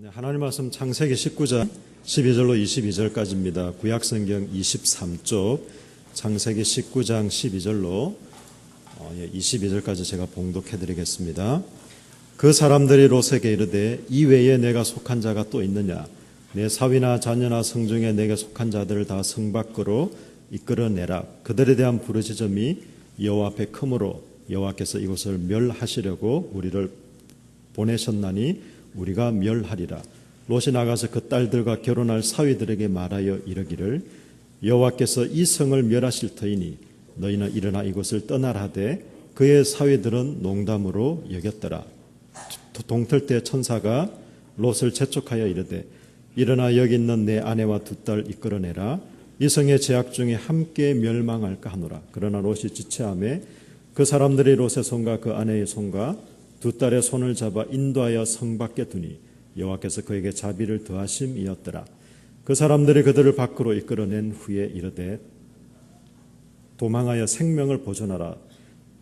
하나님 말씀 창세기 19장 12절로 22절까지입니다. 구약성경 23쪽 창세기 19장 12절로 22절까지 제가 봉독해드리겠습니다. 그 사람들이 롯에게 이르되 이 외에 내가 속한 자가 또 있느냐? 내 사위나 자녀나 성중에 내게 속한 자들을 다 성 밖으로 이끌어내라. 그들에 대한 부르짖음이 여호와 앞에 크므로 여호와께서 이곳을 멸하시려고 우리를 보내셨나니 우리가 멸하리라. 롯이 나가서 그 딸들과 결혼할 사위들에게 말하여 이르기를 여호와께서 이 성을 멸하실 터이니 너희는 일어나 이곳을 떠나라 하되 그의 사위들은 농담으로 여겼더라. 동틀 때 천사가 롯을 재촉하여 이르되 일어나 여기 있는 내 아내와 두 딸 이끌어내라. 이 성의 죄악 중에 함께 멸망할까 하노라. 그러나 롯이 지체하매 그 사람들이 롯의 손과 그 아내의 손과 두 딸의 손을 잡아 인도하여 성 밖에 두니 여호와께서 그에게 자비를 더하심이었더라. 그 사람들이 그들을 밖으로 이끌어낸 후에 이르되 도망하여 생명을 보존하라.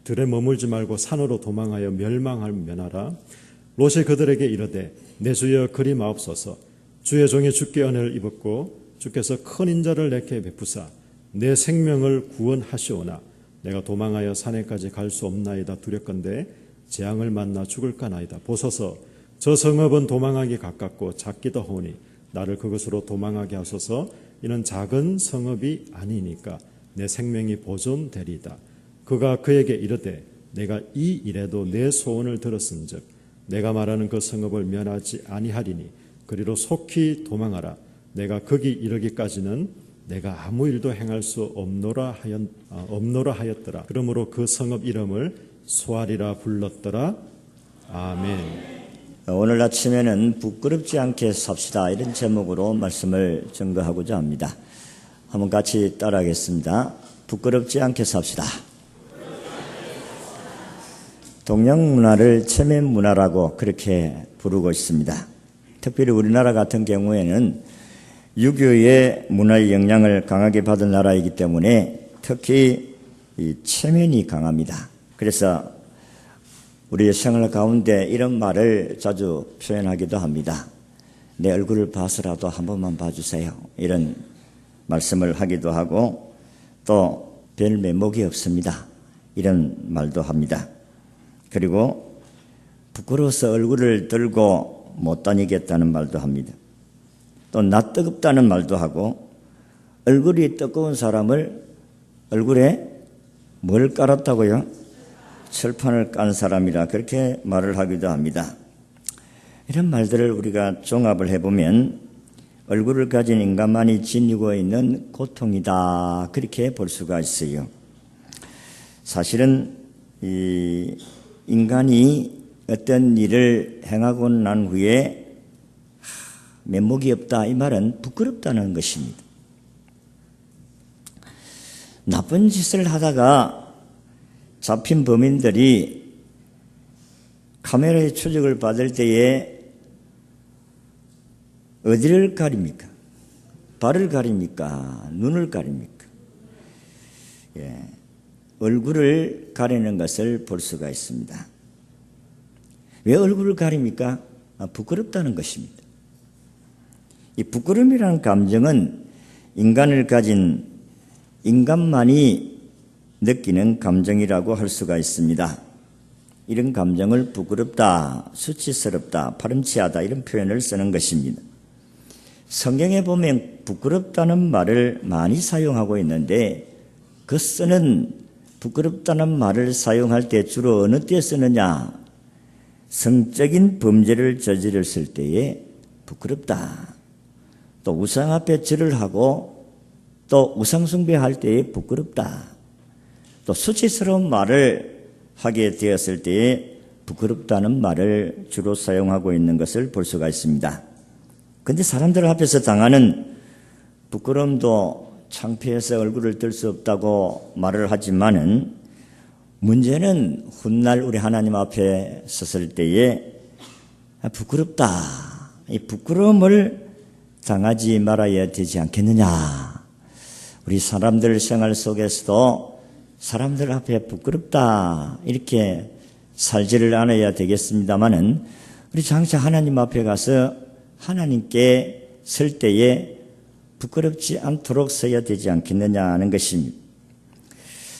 들에 머물지 말고 산으로 도망하여 멸망할 면하라. 롯이 그들에게 이르되 내 주여 그리마옵소서. 주의 종이 주께 은혜를 입었고 주께서 큰 인자를 내게 베푸사 내 생명을 구원하시오나 내가 도망하여 산에까지 갈 수 없나이다. 두렵건대 재앙을 만나 죽을까나이다. 보소서 저 성읍은 도망하기 가깝고 작기도 하오니 나를 그것으로 도망하게 하소서. 이는 작은 성읍이 아니니까 내 생명이 보존되리이다. 그가 그에게 이르되 내가 이 일에도 내 소원을 들었은즉 내가 말하는 그 성읍을 면하지 아니하리니 그리로 속히 도망하라. 내가 거기 이르기까지는 내가 아무 일도 행할 수 없노라 하였더라. 그러므로 그 성읍 이름을 소알이라 불렀더라. 아멘. 오늘 아침에는 부끄럽지 않게 삽시다 이런 제목으로 말씀을 증거하고자 합니다. 한번 같이 따라하겠습니다. 부끄럽지 않게 삽시다. 동양 문화를 체면 문화라고 그렇게 부르고 있습니다. 특별히 우리나라 같은 경우에는 유교의 문화의 영향을 강하게 받은 나라이기 때문에 특히 이 체면이 강합니다. 그래서 우리의 생활 가운데 이런 말을 자주 표현하기도 합니다. 내 얼굴을 봐서라도 한 번만 봐주세요. 이런 말씀을 하기도 하고 또 별 면목이 없습니다. 이런 말도 합니다. 그리고 부끄러워서 얼굴을 들고 못 다니겠다는 말도 합니다. 또 나 뜨겁다는 말도 하고 얼굴이 뜨거운 사람을 얼굴에 뭘 깔았다고요? 철판을 깐 사람이라 그렇게 말을 하기도 합니다. 이런 말들을 우리가 종합을 해보면 얼굴을 가진 인간만이 지니고 있는 고통이다 그렇게 볼 수가 있어요. 사실은 이 인간이 어떤 일을 행하고 난 후에 면목이 없다 이 말은 부끄럽다는 것입니다. 나쁜 짓을 하다가 잡힌 범인들이 카메라의 추적을 받을 때에 어디를 가립니까? 발을 가립니까? 눈을 가립니까? 얼굴을 가리는 것을 볼 수가 있습니다. 왜 얼굴을 가립니까? 부끄럽다는 것입니다. 이 부끄러움이라는 감정은 인간을 가진 인간만이 느끼는 감정이라고 할 수가 있습니다. 이런 감정을 부끄럽다, 수치스럽다, 파렴치하다 이런 표현을 쓰는 것입니다. 성경에 보면 부끄럽다는 말을 많이 사용하고 있는데 그 쓰는 부끄럽다는 말을 사용할 때 주로 어느 때 쓰느냐? 성적인 범죄를 저질렀을 때에 부끄럽다. 또 우상 앞에 절을 하고 또 우상 숭배할 때에 부끄럽다. 또 수치스러운 말을 하게 되었을 때에 부끄럽다는 말을 주로 사용하고 있는 것을 볼 수가 있습니다. 그런데 사람들 앞에서 당하는 부끄러움도 창피해서 얼굴을 들 수 없다고 말을 하지만은 문제는 훗날 우리 하나님 앞에 섰을 때에 부끄럽다. 이 부끄러움을 당하지 말아야 되지 않겠느냐. 우리 사람들 생활 속에서도 사람들 앞에 부끄럽다 이렇게 살지를 않아야 되겠습니다마는 우리 장차 하나님 앞에 가서 하나님께 설 때에 부끄럽지 않도록 서야 되지 않겠느냐 하는 것입니다.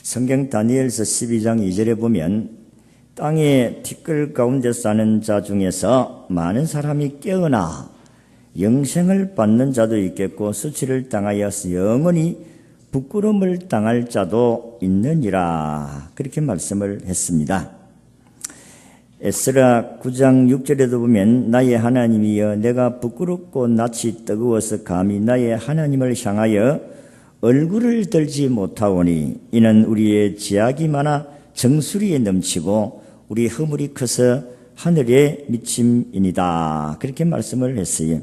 성경 다니엘서 12장 2절에 보면 땅의 티끌 가운데 사는 자 중에서 많은 사람이 깨어나 영생을 받는 자도 있겠고 수치를 당하여 영원히 부끄러움을 당할 자도 있느니라. 그렇게 말씀을 했습니다. 에스라 9장 6절에도 보면 나의 하나님이여 내가 부끄럽고 낯이 뜨거워서 감히 나의 하나님을 향하여 얼굴을 들지 못하오니 이는 우리의 지약이 많아 정수리에 넘치고 우리 허물이 커서 하늘에 미침이니이다. 그렇게 말씀을 했어요.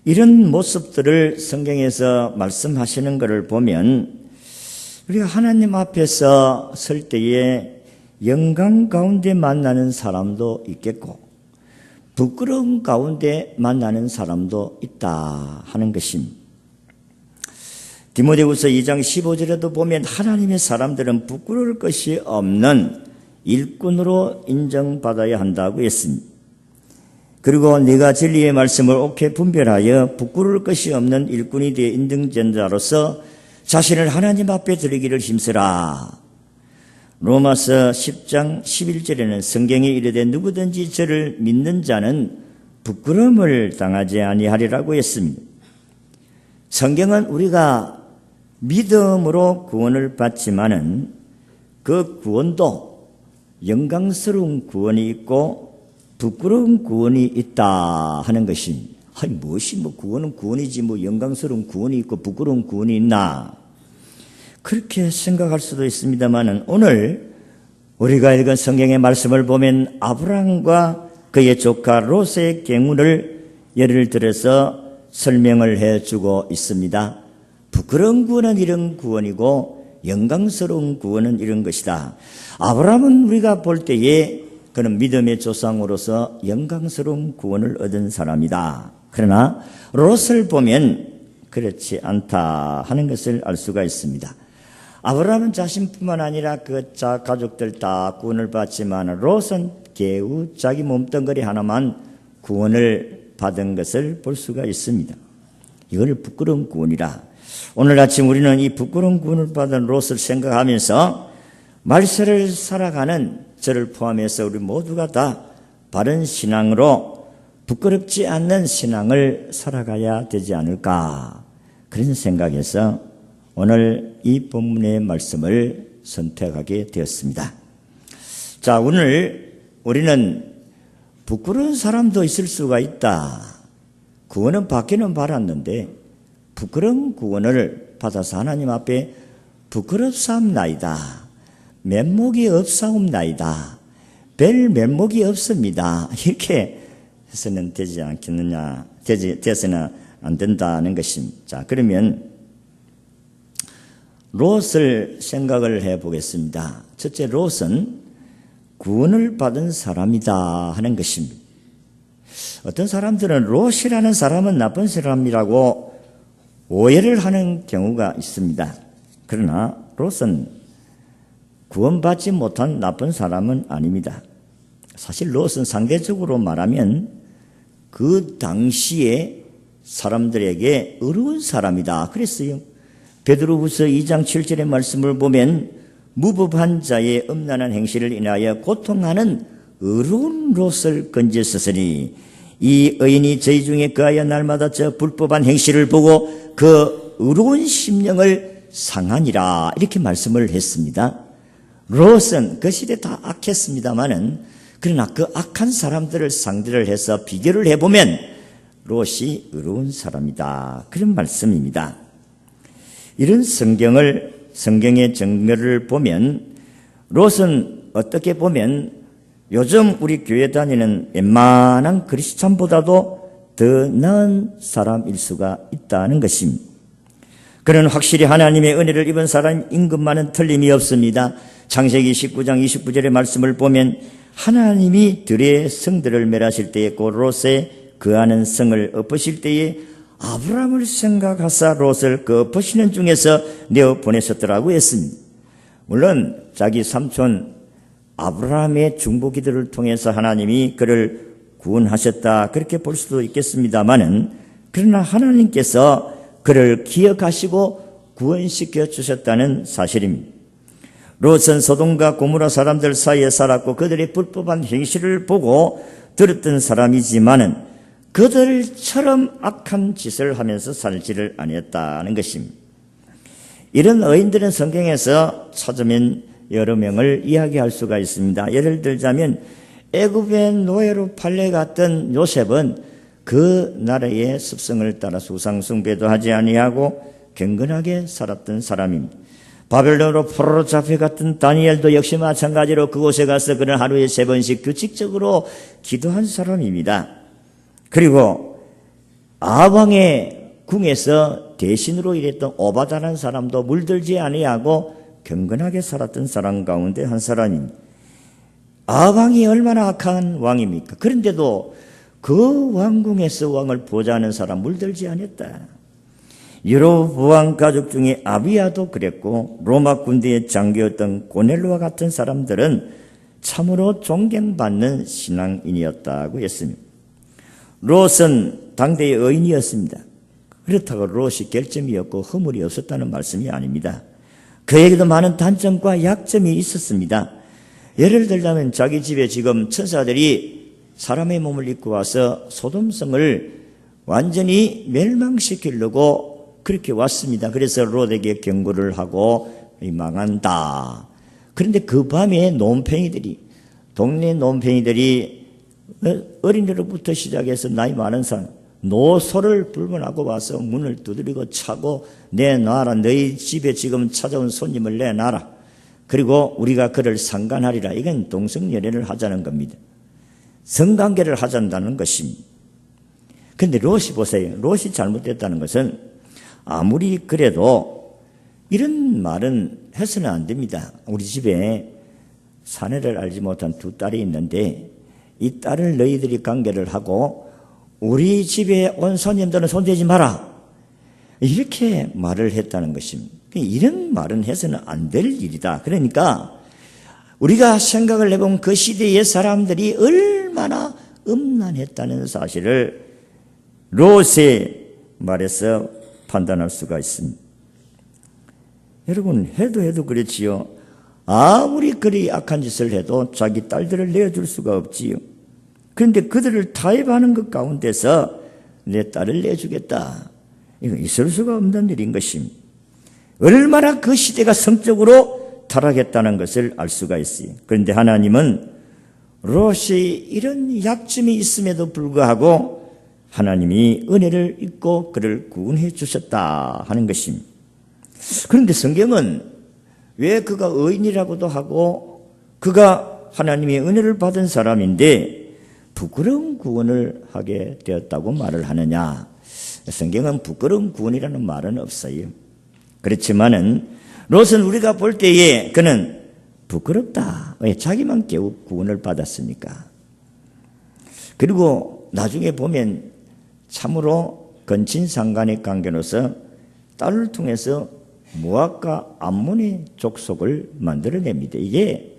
이런 모습들을 성경에서 말씀하시는 것을 보면 우리가 하나님 앞에서 설 때에 영광 가운데 만나는 사람도 있겠고 부끄러움 가운데 만나는 사람도 있다 하는 것입니다. 디모데후서 2장 15절에도 보면 하나님의 사람들은 부끄러울 것이 없는 일꾼으로 인정받아야 한다고 했습니다. 그리고 네가 진리의 말씀을 옳게 분별하여 부끄러울 것이 없는 일꾼이 되어 인정된 자로서 자신을 하나님 앞에 드리기를 힘쓰라. 로마서 10장 11절에는 성경에 이르되 누구든지 저를 믿는 자는 부끄러움을 당하지 아니하리라고 했습니다. 성경은 우리가 믿음으로 구원을 받지만은 그 구원도 영광스러운 구원이 있고 부끄러운 구원이 있다 하는 것입니다. 아니 무엇이 구원은 구원이지 영광스러운 구원이 있고 부끄러운 구원이 있나? 그렇게 생각할 수도 있습니다만은 오늘 우리가 읽은 성경의 말씀을 보면 아브라함과 그의 조카 롯의 경우를 예를 들어서 설명을 해주고 있습니다. 부끄러운 구원은 이런 구원이고 영광스러운 구원은 이런 것이다. 아브라함은 우리가 볼 때에 그는 믿음의 조상으로서 영광스러운 구원을 얻은 사람이다. 그러나 롯을 보면 그렇지 않다 하는 것을 알 수가 있습니다. 아브라함은 자신뿐만 아니라 그 가족들 다 구원을 받지만 롯은 겨우 자기 몸뚱거리 하나만 구원을 받은 것을 볼 수가 있습니다. 이걸 부끄러운 구원이라. 오늘 아침 우리는 이 부끄러운 구원을 받은 롯을 생각하면서 말세를 살아가는 저를 포함해서 우리 모두가 다 바른 신앙으로 부끄럽지 않는 신앙을 살아가야 되지 않을까 그런 생각에서 오늘 이 본문의 말씀을 선택하게 되었습니다. 자, 오늘 우리는 부끄러운 사람도 있을 수가 있다. 구원은 받기는 받았는데 부끄러운 구원을 받아서 하나님 앞에 부끄럽사옵나이다. 면목이 없사옵나이다. 별 면목이 없습니다. 이렇게 해서는 되지 않겠느냐, 돼서는 안 된다는 것입니다. 자, 그러면 롯을 생각을 해 보겠습니다. 첫째, 롯은 구원을 받은 사람이다 하는 것입니다. 어떤 사람들은 롯이라는 사람은 나쁜 사람이라고 오해를 하는 경우가 있습니다. 그러나 롯은 구원받지 못한 나쁜 사람은 아닙니다. 사실 롯은 상대적으로 말하면 그 당시에 사람들에게 어려운 사람이다 그랬어요. 베드로후서 2장 7절의 말씀을 보면 무법한 자의 음란한 행실을 인하여 고통하는 어려운 롯을 건졌으니 이 의인이 저희 중에 그하여 날마다 저 불법한 행실을 보고 그 어려운 심령을 상하니라 이렇게 말씀을 했습니다. 롯은 그 시대 다 악했습니다마는 그러나 그 악한 사람들을 상대를 해서 비교를 해보면 롯이 어려운 사람이다 그런 말씀입니다. 이런 성경의 정렬을 보면 롯은 어떻게 보면 요즘 우리 교회 다니는 웬만한 크리스찬보다도 더 나은 사람일 수가 있다는 것입니다. 그는 확실히 하나님의 은혜를 입은 사람인 것만은 틀림이 없습니다. 창세기 19장 29절의 말씀을 보면 하나님이 들의 성들을 멸하실 때에 곧 롯에 거하는 성을 엎으실 때에 아브라함을 생각하사 롯을 그 엎으시는 중에서 내어 보내셨더라고 했습니다. 물론 자기 삼촌 아브라함의 중보기도를 통해서 하나님이 그를 구원하셨다 그렇게 볼 수도 있겠습니다마는 그러나 하나님께서 그를 기억하시고 구원시켜 주셨다는 사실입니다. 롯은 소돔과 고모라 사람들 사이에 살았고 그들의 불법한 행실을 보고 들었던 사람이지만은 그들처럼 악한 짓을 하면서 살지를 아니했다는 것입니다. 이런 어인들은 성경에서 찾으면 여러 명을 이야기할 수가 있습니다. 예를 들자면 애굽의 노예로 팔려갔던 요셉은 그 나라의 습성을 따라 우상 숭배도 하지 아니하고 경건하게 살았던 사람입니다. 바벨론으로 포로로 잡혀갔던 다니엘도 역시 마찬가지로 그곳에 가서 그는 하루에 3번씩 규칙적으로 기도한 사람입니다. 그리고 아방의 궁에서 대신으로 일했던 오바다라는 사람도 물들지 아니하고 경건하게 살았던 사람 가운데 한 사람입니다. 아방이 얼마나 악한 왕입니까? 그런데도 그 왕궁에서 왕을 보좌하는 사람 물들지 않았다. 여로보암 가족 중에 아비야도 그랬고 로마 군대의 장교였던 고넬로와 같은 사람들은 참으로 존경받는 신앙인이었다고 했습니다. 롯은 당대의 의인이었습니다. 그렇다고 롯이 결점이었고 허물이 없었다는 말씀이 아닙니다. 그에게도 많은 단점과 약점이 있었습니다. 예를 들자면 자기 집에 지금 천사들이 사람의 몸을 입고 와서 소돔성을 완전히 멸망시키려고 그렇게 왔습니다. 그래서 롯에게 경고를 하고 망한다. 그런데 그 밤에 논팽이들이 동네 논팽이들이 어린애로부터 시작해서 나이 많은 사람 노소를 불문하고 와서 문을 두드리고 차고 내놔라. 너희 집에 지금 찾아온 손님을 내놔라. 그리고 우리가 그를 상간하리라. 이건 동성연애를 하자는 겁니다. 성관계를 하자는 것입니다. 그런데 롯이 보세요. 롯이 잘못됐다는 것은 아무리 그래도 이런 말은 해서는 안 됩니다. 우리 집에 사내를 알지 못한 2 딸이 있는데 이 딸을 너희들이 관계를 하고 우리 집에 온 손님들은 손대지 마라. 이렇게 말을 했다는 것입니다. 이런 말은 해서는 안 될 일이다. 그러니까 우리가 생각을 해보면 그 시대의 사람들이 얼마나 음란했다는 사실을 롯의 말에서 판단할 수가 있습니다. 여러분 해도 그렇지요. 아무리 그리 악한 짓을 해도 자기 딸들을 내어줄 수가 없지요. 그런데 그들을 타협하는 것 가운데서 내 딸을 내주겠다. 이거 있을 수가 없는 일인 것입니다. 얼마나 그 시대가 성적으로 타락했다는 것을 알 수가 있어요. 그런데 하나님은 롯이 이런 약점이 있음에도 불구하고 하나님이 은혜를 입고 그를 구원해 주셨다 하는 것입니다. 그런데 성경은 왜 그가 의인이라고도 하고 그가 하나님의 은혜를 받은 사람인데 부끄러운 구원을 하게 되었다고 말을 하느냐? 성경은 부끄러운 구원이라는 말은 없어요. 그렇지만은 롯은 우리가 볼 때에 그는 부끄럽다. 왜? 자기만 겨우 구원을 받았으니까. 그리고 나중에 보면 참으로 건친상간의 관계로서 딸을 통해서 모압과 암몬의 족속을 만들어냅니다. 이게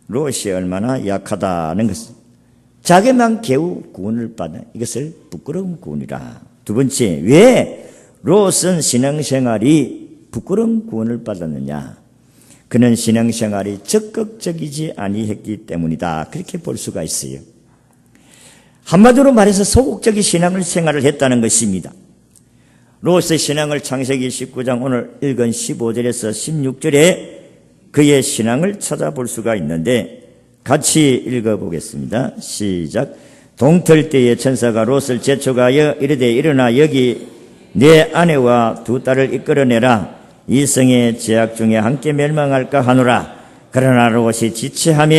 롯이 얼마나 약하다는 것을 자기만 겨우 구원을 받은 이것을 부끄러운 구원이라. 2번째, 왜 롯은 신앙생활이 부끄러운 구원을 받았느냐? 그는 신앙생활이 적극적이지 아니했기 때문이다. 그렇게 볼 수가 있어요. 한마디로 말해서 소극적인 신앙을 생활을 했다는 것입니다. 롯의 신앙을 창세기 19장 오늘 읽은 15절에서 16절에 그의 신앙을 찾아볼 수가 있는데 같이 읽어보겠습니다. 시작. 동틀 때에 천사가 롯을 재촉하여 이르되 일어나 여기 내 아내와 2 딸을 이끌어내라. 이 성의 죄악 중에 함께 멸망할까 하노라. 그러나 롯이 지체하며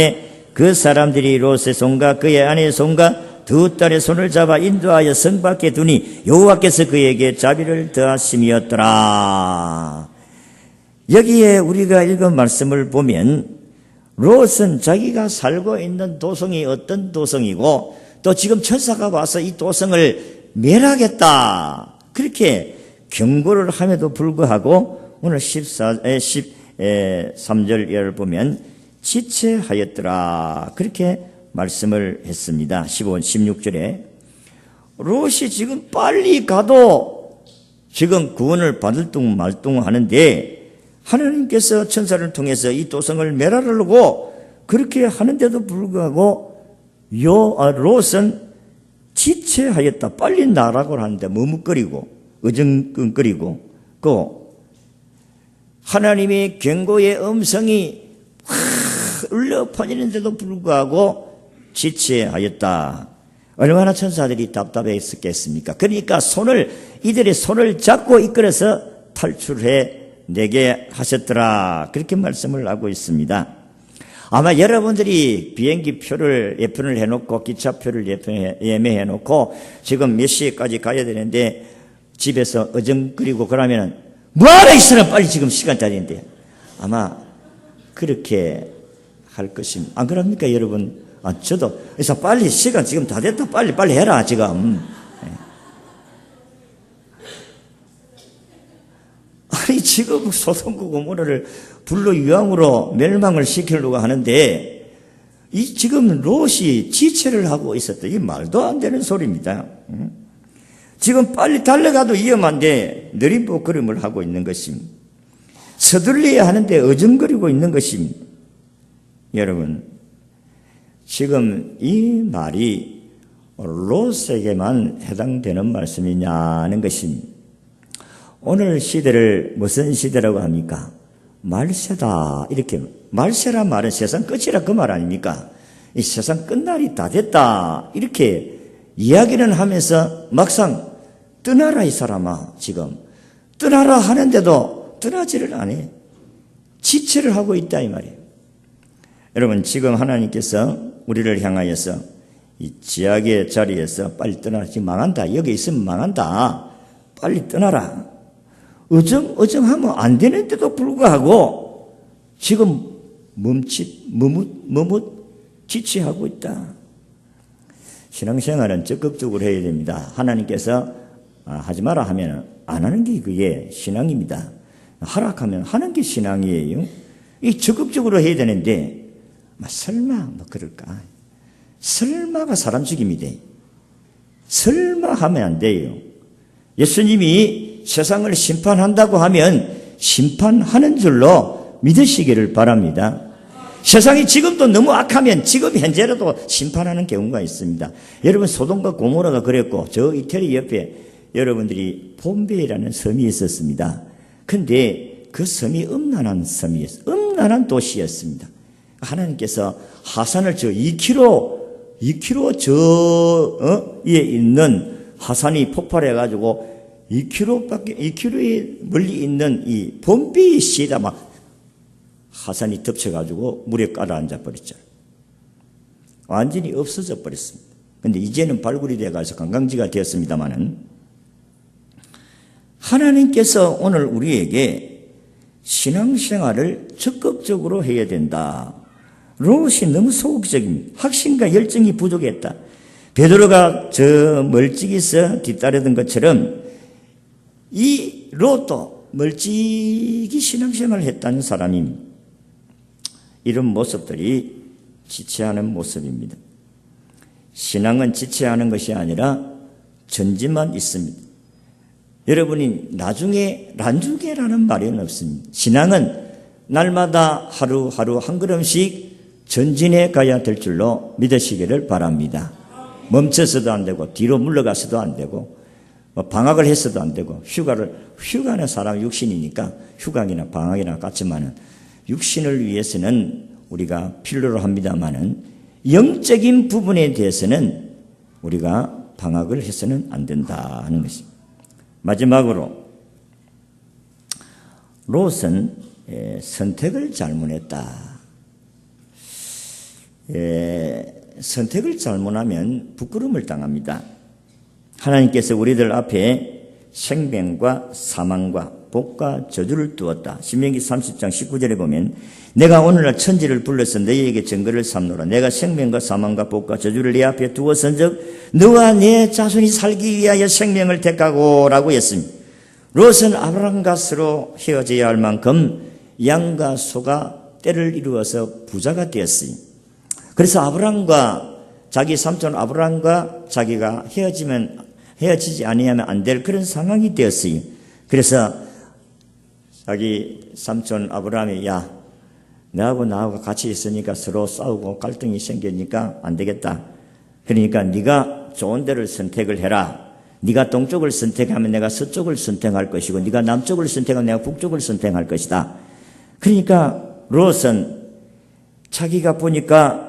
그 사람들이 롯의 손과 그의 아내의 손과 2 딸의 손을 잡아 인도하여 성 밖에 두니 여호와께서 그에게 자비를 더하심이었더라. 여기에 우리가 읽은 말씀을 보면 롯은 자기가 살고 있는 도성이 어떤 도성이고 또 지금 천사가 와서 이 도성을 멸하겠다 그렇게 경고를 함에도 불구하고 오늘 13절을 보면 지체하였더라 그렇게 말씀을 했습니다. 16절에 롯이 지금 빨리 가도 지금 구원을 받을 둥 말 둥 하는데 하나님께서 천사를 통해서 이 도성을 멸하려고 그렇게 하는데도 불구하고 롯은 지체하였다. 빨리 나라고 하는데 머뭇거리고 어정끈거리고 하나님의 경고의 음성이 울려 퍼지는데도 불구하고 지체하였다. 얼마나 천사들이 답답했겠습니까? 그러니까 이들의 손을 잡고 이끌어서 탈출해 내게 하셨더라. 그렇게 말씀을 하고 있습니다. 아마 여러분들이 비행기 표를 예편을 해놓고 기차표를 예매해 놓고 지금 몇 시까지 가야 되는데 집에서 어정거리고 그러면 뭐하러 이 사람 빨리 지금 시간짜리인데 아마 그렇게 할 것입니다. 안 그럽니까 여러분? 저도 그래서 빨리 시간 지금 다 됐다 빨리 해라 지금. 아니 지금 소돔과 고모라를 불로 유황으로 멸망을 시키려고 하는데 이 지금 롯이 지체를 하고 있었다. 이 말도 안 되는 소리입니다. 지금 빨리 달려가도 위험한데 느림보걸음을 하고 있는 것입니다. 서둘러야 하는데 어정거리고 있는 것입니다. 여러분 지금 이 말이 롯에게만 해당되는 말씀이냐는 것입니다. 오늘 시대를 무슨 시대라고 합니까? 말세다. 이렇게 말세란 말은 세상 끝이라 그 말 아닙니까? 이 세상 끝날이 다 됐다. 이렇게 이야기는 하면서 막상 떠나라 이 사람아 지금 떠나라 하는데도 떠나지를 않아. 지체를 하고 있다 이 말이에요. 여러분 지금 하나님께서 우리를 향하여서 이 지약의 자리에서 빨리 떠나라. 지금 망한다. 여기 있으면 망한다. 빨리 떠나라. 어정하면 안 되는데도 불구하고 지금 머뭇 지체하고 있다. 신앙생활은 적극적으로 해야 됩니다. 하나님께서 하지 마라 하면 안 하는 게 그게 신앙입니다. 하락하면 하는 게 신앙이에요. 이 적극적으로 해야 되는데 설마 그럴까? 설마가 사람 죽입니다. 설마 하면 안 돼요. 예수님이 세상을 심판한다고 하면 심판하는 줄로 믿으시기를 바랍니다. 세상이 지금도 너무 악하면 지금 현재라도 심판하는 경우가 있습니다. 여러분 소돔과 고모라가 그랬고 저 이태리 옆에 여러분들이 폼베이라는 섬이 있었습니다. 근데 그 섬이 음란한 섬이었어요. 음란한 도시였습니다. 하나님께서 하산을 2km 저에 있는 하산이 폭발해가지고 2km에 멀리 있는 이 폼베이시에다 막 하산이 덮쳐가지고 물에 깔아앉아 버렸죠. 완전히 없어져 버렸습니다. 근데 이제는 발굴이 돼가서 관광지가 되었습니다만은 하나님께서 오늘 우리에게 신앙생활을 적극적으로 해야 된다. 롯이 너무 소극적입니다. 확신과 열정이 부족했다. 베드로가 저 멀찍이서 뒤따르던 것처럼 이 롯도 멀찍이 신앙생활을 했다는 사람입니다. 이런 모습들이 지체하는 모습입니다. 신앙은 지체하는 것이 아니라 전진만 있습니다. 여러분이 나중에 란주게라는 말은 없습니다. 신앙은 날마다 하루하루 한 걸음씩 전진해 가야 될 줄로 믿으시기를 바랍니다. 멈춰서도 안 되고 뒤로 물러가서도 안 되고 방학을 했어도 안 되고 휴가는 사람 육신이니까 휴강이나 방학이나 같지만은 육신을 위해서는 우리가 필요로 합니다만은 영적인 부분에 대해서는 우리가 방학을 해서는 안 된다 하는 것입니다. 마지막으로 롯은 선택을 잘못했다. 선택을 잘못하면 부끄러움을 당합니다. 하나님께서 우리들 앞에 생명과 사망과 복과 저주를 두었다. 신명기 30장 19절에 보면 내가 오늘날 천지를 불러서 너희에게 증거를 삼노라. 내가 생명과 사망과 복과 저주를 네 앞에 두었은즉 너와 내 자손이 살기 위하여 생명을 택하고 라고 했습니다. 롯은 아브람과 서로 헤어져야 할 만큼 양과 소가 때를 이루어서 부자가 되었으니 그래서 아브람과 자기 삼촌 아브람과 자기가 헤어지지 아니하면 안 될 그런 상황이 되었어요. 그래서 자기 삼촌 아브람이 야, 너하고 나하고 같이 있으니까 서로 싸우고 갈등이 생기니까 안 되겠다. 그러니까 네가 좋은 데를 선택을 해라. 네가 동쪽을 선택하면 내가 서쪽을 선택할 것이고 네가 남쪽을 선택하면 내가 북쪽을 선택할 것이다. 그러니까 롯은 자기가 보니까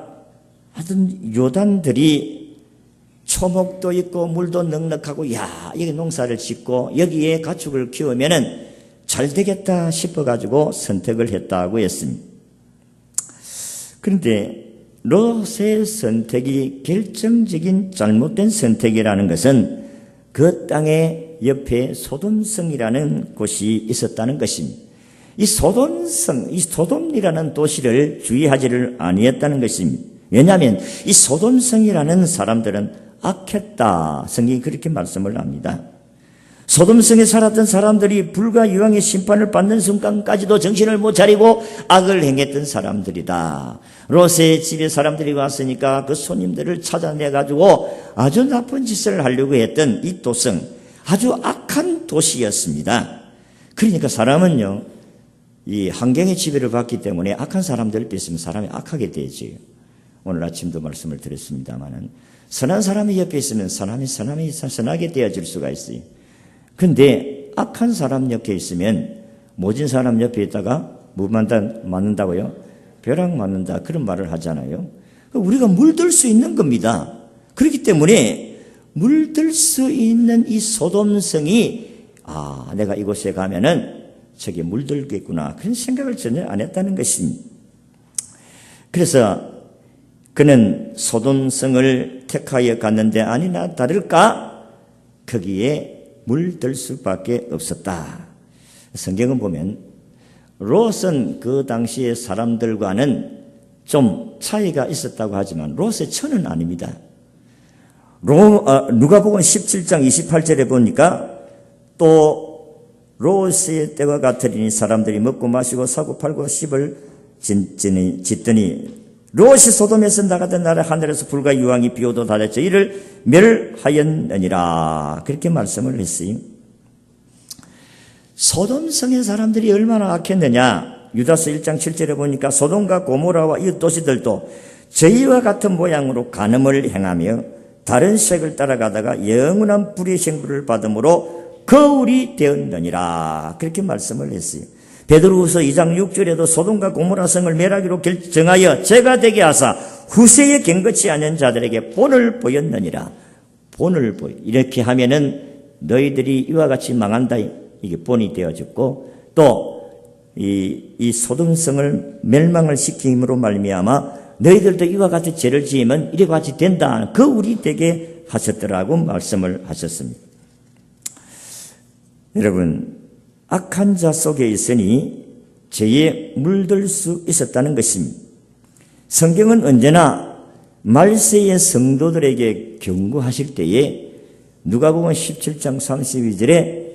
하여튼 요단들이 초목도 있고 물도 넉넉하고 야, 여기 농사를 짓고 여기에 가축을 키우면은 잘 되겠다 싶어가지고 선택을 했다고 했습니다. 그런데 롯의 선택이 결정적인 잘못된 선택이라는 것은 그 땅의 옆에 소돔성이라는 곳이 있었다는 것입니다. 이 소돔이라는 도시를 주의하지를 아니했다는 것입니다. 왜냐하면 이 소돔성이라는 사람들은 악했다. 성경이 그렇게 말씀을 합니다. 소돔성에 살았던 사람들이 불과 유황의 심판을 받는 순간까지도 정신을 못 차리고 악을 행했던 사람들이다. 롯의 집에 사람들이 왔으니까 그 손님들을 찾아내가지고 아주 나쁜 짓을 하려고 했던 이 도성, 아주 악한 도시였습니다. 그러니까 사람은요, 이 환경의 지배를 받기 때문에 악한 사람들을 뵀으면 사람이 악하게 되지. 오늘 아침도 말씀을 드렸습니다마는 선한 사람이 옆에 있으면 사람이 선하게 되어질 수가 있어요. 근데 악한 사람 옆에 있으면 모진 사람 옆에 있다가 뭐 맞는다고요? 벼락 맞는다 그런 말을 하잖아요. 우리가 물들 수 있는 겁니다. 그렇기 때문에 물들 수 있는 이 소돔성이 내가 이곳에 가면은 저게 물들겠구나 그런 생각을 전혀 안 했다는 것입니다. 그래서 그는 소돔성을 택하여 갔는데 아니나 다를까 거기에 물들 수밖에 없었다. 성경은 보면 롯은 그 당시의 사람들과는 좀 차이가 있었다고 하지만 롯의 처는 아닙니다. 누가복음 17장 28절에 보니까 또 롯의 때와 같으리니 사람들이 먹고 마시고 사고 팔고 씹을 짓더니 롯이 소돔에서 나가던 날에 하늘에서 불과 유황이 비오도 닫았죠. 이를 멸하였느니라. 그렇게 말씀을 했어요. 소돔성의 사람들이 얼마나 악했느냐. 유다서 1장 7절에 보니까 소돔과 고모라와 이 도시들도 저희와 같은 모양으로 간음을 행하며 다른 색을 따라가다가 영원한 불의 생부를 받음으로 거울이 되었느니라. 그렇게 말씀을 했어요. 베드로후서 2장 6절에도 소돔과 고모라 성을 멸하기로 결정하여 죄가 되게 하사 후세에 경거치 않은 자들에게 본을 보였느니라. 본을 보여. 이렇게 하면은 너희들이 이와 같이 망한다. 이게 본이 되어졌고 또 이 소돔성을 멸망을 시킴으로 말미암아 너희들도 이와 같은 죄를 지으면 이와 같이 된다. 거울이 되게 하셨더라고 말씀을 하셨습니다. 여러분, 악한 자 속에 있으니 죄에 물들 수 있었다는 것입니다. 성경은 언제나 말세의 성도들에게 경고하실 때에 누가복음 17장 32절에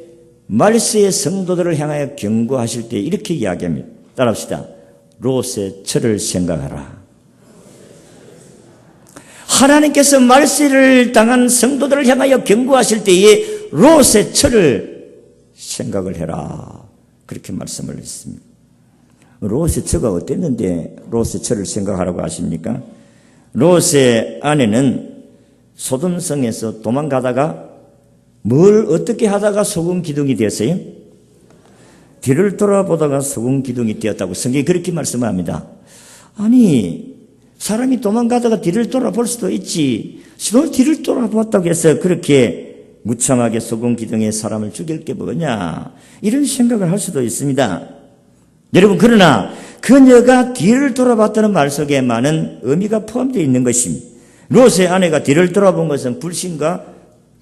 말세의 성도들을 향하여 경고하실 때 이렇게 이야기합니다. 따라합시다. 롯의 처를 생각하라. 하나님께서 말세를 당한 성도들을 향하여 경고하실 때에 롯의 처를 생각을 해라. 그렇게 말씀을 했습니다. 롯의 처가 어땠는데 롯의 처를 생각하라고 하십니까? 롯의 아내는 소돔성에서 도망가다가 뭘 어떻게 하다가 소금 기둥이 되었어요? 뒤를 돌아보다가 소금 기둥이 되었다고 성경이 그렇게 말씀합니다. 아니, 사람이 도망가다가 뒤를 돌아볼 수도 있지. 뒤를 돌아봤다고 해서 그렇게 무참하게 소금 기둥에 사람을 죽일 게 뭐냐. 이런 생각을 할 수도 있습니다. 여러분, 그러나 그녀가 뒤를 돌아봤다는 말 속에 많은 의미가 포함되어 있는 것입니다. 롯의 아내가 뒤를 돌아본 것은 불신과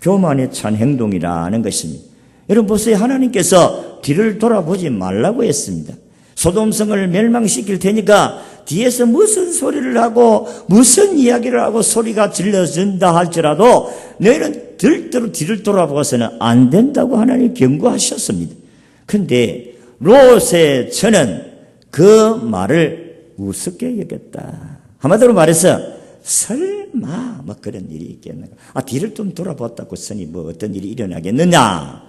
교만에 찬 행동이라는 것입니다. 여러분 보세요. 하나님께서 뒤를 돌아보지 말라고 했습니다. 소돔성을 멸망시킬 테니까 뒤에서 무슨 소리를 하고 무슨 이야기를 하고 소리가 질러진다 할지라도 너희는 절대로 뒤를 돌아보고서는 안 된다고 하나님 경고하셨습니다. 그런데 롯의 처는 그 말을 우습게 여겼다. 한마디로 말해서 설마 뭐 그런 일이 있겠는가. 뒤를 좀 돌아봤다고 쓰니 뭐 어떤 일이 일어나겠느냐.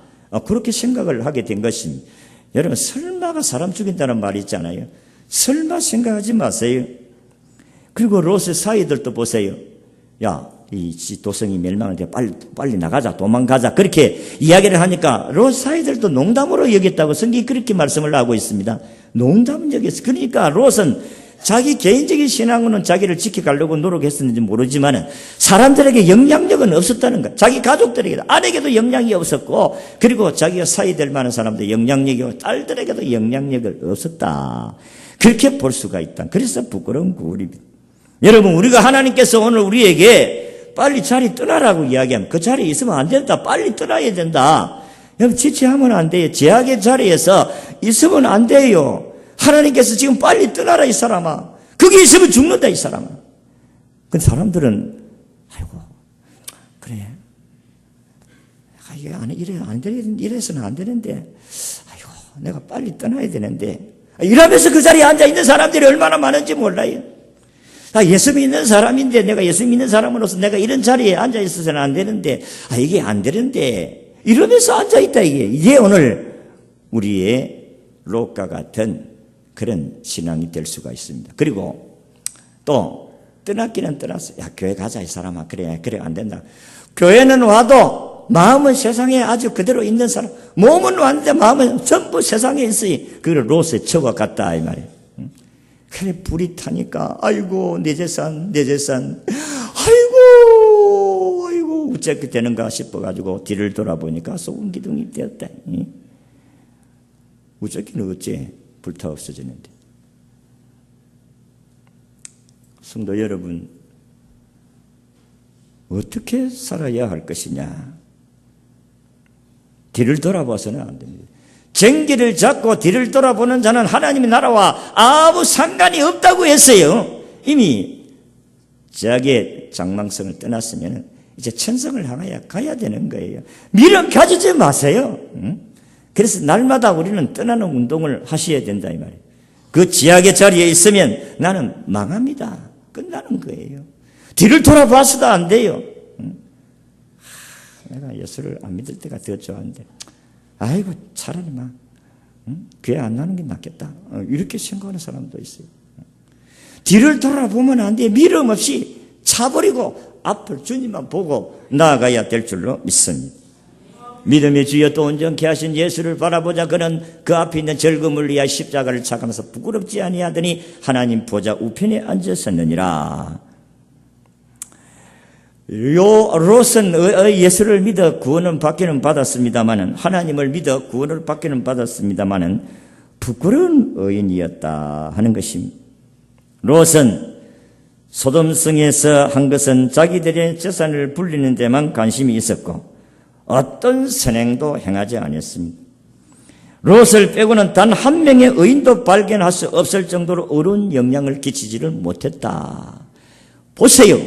그렇게 생각을 하게 된 것입니다. 여러분, 설마가 사람 죽인다는 말이 있잖아요. 설마 생각하지 마세요. 그리고 롯의 사이들도 보세요. 야, 이 도성이 멸망하는데 빨리 나가자, 도망가자. 그렇게 이야기를 하니까 롯 사이들도 농담으로 여겼다고 성경이 그렇게 말씀을 하고 있습니다. 농담 여겼어. 그러니까 롯은 자기 개인적인 신앙으로는 자기를 지켜가려고 노력했었는지 모르지만 사람들에게 영향력은 없었다는 것. 자기 가족들에게도, 아내에게도 영향이 없었고, 그리고 자기가 사이될 만한 사람들 영향력이고 딸들에게도 영향력이 없었다. 그렇게 볼 수가 있다. 그래서 부끄러운 구울입니다. 여러분, 우리가 하나님께서 오늘 우리에게 빨리 자리 떠나라고 이야기하면 그 자리에 있으면 안 된다. 빨리 떠나야 된다. 여러분, 지체하면 안 돼요. 제약의 자리에서 있으면 안 돼요. 하나님께서 지금 빨리 떠나라, 이 사람아. 거기 있으면 죽는다, 이 사람아. 근데 사람들은, 아이고, 그래. 이래서는 안 되는데, 아이고, 내가 빨리 떠나야 되는데. 이러면서 그 자리에 앉아있는 사람들이 얼마나 많은지 몰라요. 예수 믿는 사람인데, 내가 예수 믿는 사람으로서 내가 이런 자리에 앉아있어서는 안 되는데, 이게 안 되는데, 이러면서 앉아있다, 이게. 이게 오늘 우리의 롯과 같은 그런 신앙이 될 수가 있습니다. 그리고 또 떠났기는 떠났어. 야, 교회 가자, 이 사람아. 그래 안 된다. 교회는 와도 마음은 세상에 아주 그대로 있는 사람. 몸은 왔는데 마음은 전부 세상에 있어요. 그걸 롯의 처와 같다, 이 말이에요. 그래, 불이 타니까 아이고 내 재산 아이고 어떻게 되는가 싶어가지고 뒤를 돌아보니까 소금 기둥이 되었다. 우적기는 어째 불타 없어지는데. 성도 여러분, 어떻게 살아야 할 것이냐. 뒤를 돌아봐서는 안 됩니다. 정기를 잡고 뒤를 돌아보는 자는 하나님의 나라와 아무 상관이 없다고 했어요. 이미 자기의 장망성을 떠났으면 이제 천성을 향하여 가야 되는 거예요. 미련 가지지 마세요. 그래서 날마다 우리는 떠나는 운동을 하셔야 된다, 이 말이에요. 그 지약의 자리에 있으면 나는 망합니다. 끝나는 거예요. 뒤를 돌아봐서도 안 돼요. 내가 예수를 안 믿을 때가 더 좋았는데, 아이고, 차라리 교회 안 나는 게 낫겠다. 이렇게 생각하는 사람도 있어요. 뒤를 돌아보면 안 돼. 미련 없이 차버리고 앞을 주님만 보고 나아가야 될 줄로 믿습니다. 믿음의 주여 또 온전케 하신 예수를 바라보자. 그는 그 앞에 있는 즐거움을 위하여 십자가를 착하면서 부끄럽지 아니하더니 하나님 보좌 우편에 앉았었느니라. 롯은 예수를 믿어 구원을 받기는 받았습니다마는, 하나님을 믿어 구원을 받기는 받았습니다마는 부끄러운 의인이었다 하는 것입니다. 롯은 소돔성에서 한 것은 자기들의 재산을 불리는 데만 관심이 있었고 어떤 선행도 행하지 않았습니다. 롯을 빼고는 단 한 명의 의인도 발견할 수 없을 정도로 어려운 영향을 끼치지를 못했다. 보세요.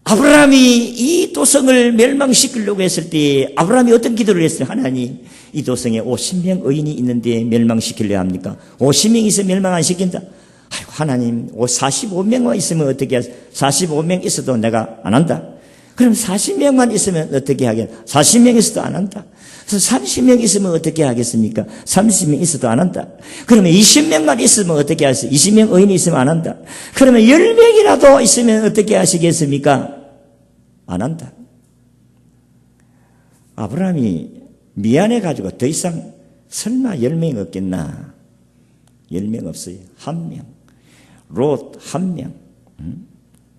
아브라함이 이 도성을 멸망시키려고 했을 때 아브라함이 어떤 기도를 했어요? 하나님, 이 도성에 50명 의인이 있는데 멸망시키려 합니까? 50명 있으면 멸망 안 시킨다. 아이고, 하나님, 45명만 있으면 어떻게 하세요? 45명 있어도 내가 안 한다. 그럼 40명만 있으면 어떻게 하겠냐? 40명 있어도 안 한다. 그래서 30명 있으면 어떻게 하겠습니까? 30명 있어도 안 한다. 그러면 20명만 있으면 어떻게 하세요? 20명 의인이 있으면 안 한다. 그러면 10명이라도 있으면 어떻게 하시겠습니까? 안 한다. 아브라함이 미안해가지고 더 이상 설마 10명 없겠나? 10명 없어요. 1명. 롯 1명.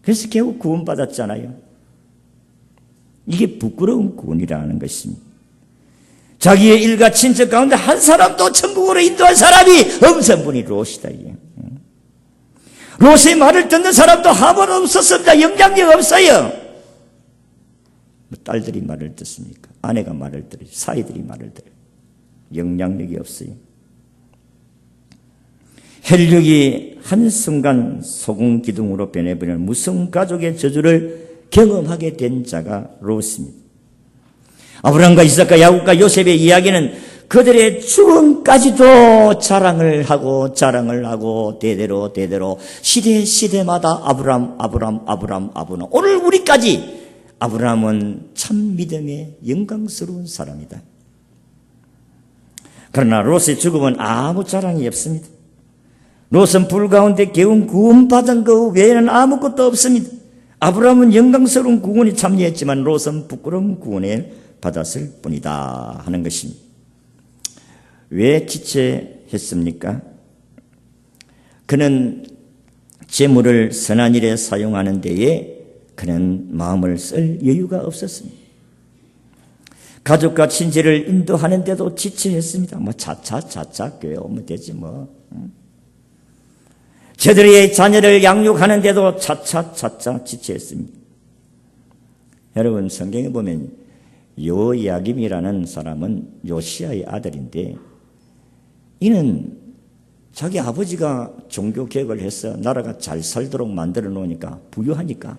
그래서 결국 구원받았잖아요. 이게 부끄러운 구원이라는 것입니다. 자기의 일가 친척 가운데 한 사람도 천국으로 인도한 사람이 없는 분이 롯이다. 롯의 말을 듣는 사람도 한 번 없었습니다. 영향력 없어요. 딸들이 말을 듣습니까? 아내가 말을 들어요. 사이들이 말을 들어요. 영향력이 없어요. 혈육이 한순간 소금 기둥으로 변해버리는 무성 가족의 저주를 경험하게 된 자가 롯입니다. 아브라함과 이삭과 야곱과 요셉의 이야기는 그들의 죽음까지도 자랑을 하고 대대로 시대마다 아브람. 오늘 우리까지 아브라함은 참 믿음의 영광스러운 사람이다. 그러나 롯의 죽음은 아무 자랑이 없습니다. 롯은 불 가운데 개운 구원받은 것 외에는 아무것도 없습니다. 아브라함은 영광스러운 구원에 참여했지만 롯은 부끄러운 구원을 받았을 뿐이다 하는 것입니다. 왜 지체했습니까? 그는 재물을 선한 일에 사용하는 데에 그는 마음을 쓸 여유가 없었습니다. 가족과 친지를 인도하는데도 지체했습니다. 차차 교회 오면 되지 뭐. 저들의 자녀를 양육하는데도 차차 지체했습니다. 여러분 성경에 보면 요야김이라는 사람은 요시야의 아들인데 이는 자기 아버지가 종교 개혁을 해서 나라가 잘 살도록 만들어 놓으니까 부유하니까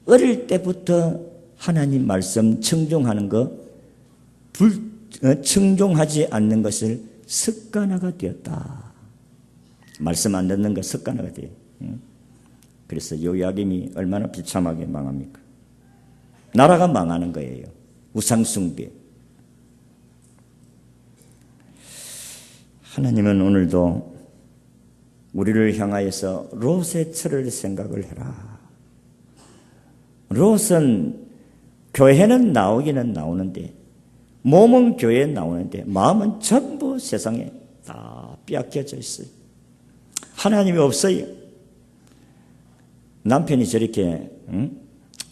어릴 때부터 하나님 말씀 청종하는 거 청종하지 않는 것을 습관화가 되었다. 말씀 안 듣는 거 습관화가 돼요. 그래서 요야김이 얼마나 비참하게 망합니까? 나라가 망하는 거예요. 우상숭배. 하나님은 오늘도 우리를 향하여서 롯의 철을 생각을 해라. 롯은 교회는 나오기는 나오는데 몸은 교회에 나오는데 마음은 전부 세상에 다 빼앗겨져 있어요. 하나님이 없어요. 남편이 저렇게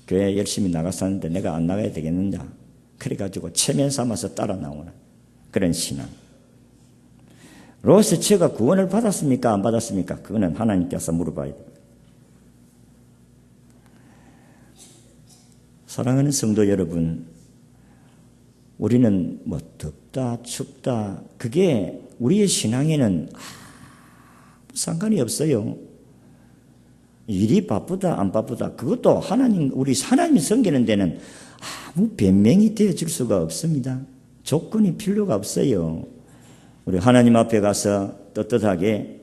교회 열심히 나갔었는데 내가 안 나가야 되겠느냐 그래가지고 체면 삼아서 따라 나오는 그런 신앙. 롯의 처가 구원을 받았습니까? 안 받았습니까? 그거는 하나님께서 물어봐야 됩니다. 사랑하는 성도 여러분, 우리는 뭐 덥다 춥다 그게 우리의 신앙에는 상관이 없어요. 일이 바쁘다 안 바쁘다 그것도 우리 하나님이 섬기는 데는 아무 변명이 되어줄 수가 없습니다. 조건이 필요가 없어요. 우리 하나님 앞에 가서 떳떳하게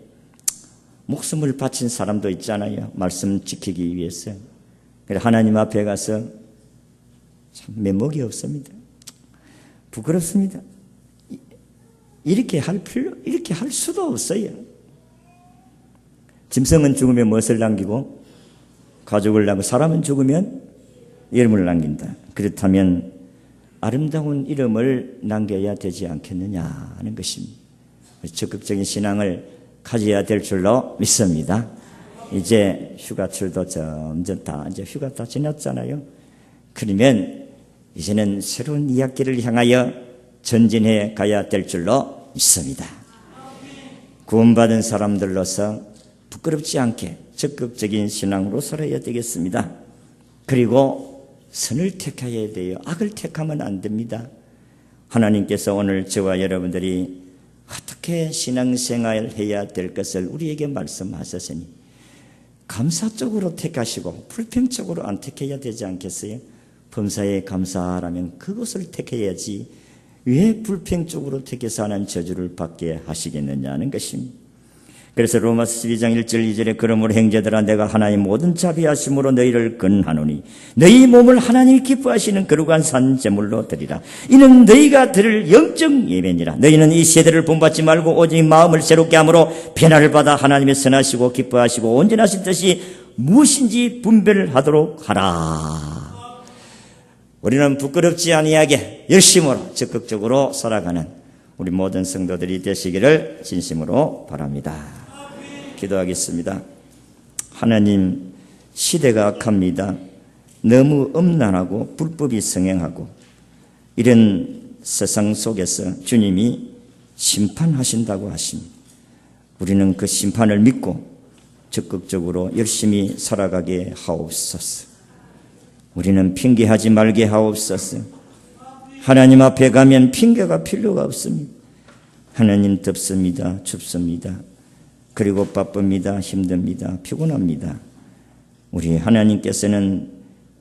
목숨을 바친 사람도 있잖아요. 말씀 지키기 위해서. 그래 하나님 앞에 가서 참 면목이 없습니다. 부끄럽습니다. 이렇게 할 수도 없어요. 짐승은 죽으면 무엇을 남기고 가족을 남기고 사람은 죽으면 이름을 남긴다. 그렇다면 아름다운 이름을 남겨야 되지 않겠느냐 하는 것입니다. 적극적인 신앙을 가져야 될 줄로 믿습니다. 이제 휴가철도 점점 이제 휴가 다 지났잖아요. 그러면 이제는 새로운 이야기를 향하여 전진해 가야 될 줄로 믿습니다. 구원받은 사람들로서 부끄럽지 않게 적극적인 신앙으로 살아야 되겠습니다. 그리고 선을 택해야 돼요. 악을 택하면 안 됩니다. 하나님께서 오늘 저와 여러분들이 어떻게 신앙생활을 해야 될 것을 우리에게 말씀하셨으니 감사적으로 택하시고 불평적으로 안 택해야 되지 않겠어요? 범사에 감사하라면 그것을 택해야지 왜 불평적으로 택해서 하나님 저주를 받게 하시겠느냐는 것입니다. 그래서 로마서 12장 1절 2절에 그러므로 형제들아 내가 하나님 모든 자비하심으로 너희를 근하노니 너희 몸을 하나님이 기뻐하시는 거룩한 산 제물로 드리라. 이는 너희가 드릴 영적 예배니라. 너희는 이 세대를 본받지 말고 오직 마음을 새롭게 함으로 변화를 받아 하나님의 선하시고 기뻐하시고 온전하신 뜻이 무엇인지 분별하도록 하라. 우리는 부끄럽지 아니하게 열심으로 적극적으로 살아가는 우리 모든 성도들이 되시기를 진심으로 바랍니다. 기도하겠습니다. 하나님, 시대가 악합니다. 너무 음란하고 불법이 성행하고 이런 세상 속에서 주님이 심판하신다고 하십니다. 우리는 그 심판을 믿고 적극적으로 열심히 살아가게 하옵소서. 우리는 핑계하지 말게 하옵소서. 하나님 앞에 가면 핑계가 필요가 없습니다. 하나님 덥습니다. 춥습니다. 그리고 바쁩니다. 힘듭니다. 피곤합니다. 우리 하나님께서는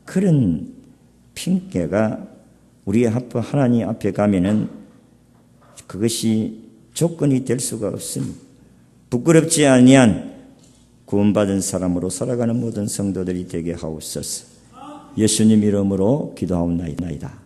그런 핑계가 우리 하나님 앞에 가면은 그것이 조건이 될 수가 없습니다. 부끄럽지 아니한 구원받은 사람으로 살아가는 모든 성도들이 되게 하옵소서. 예수님 이름으로 기도하옵나이다.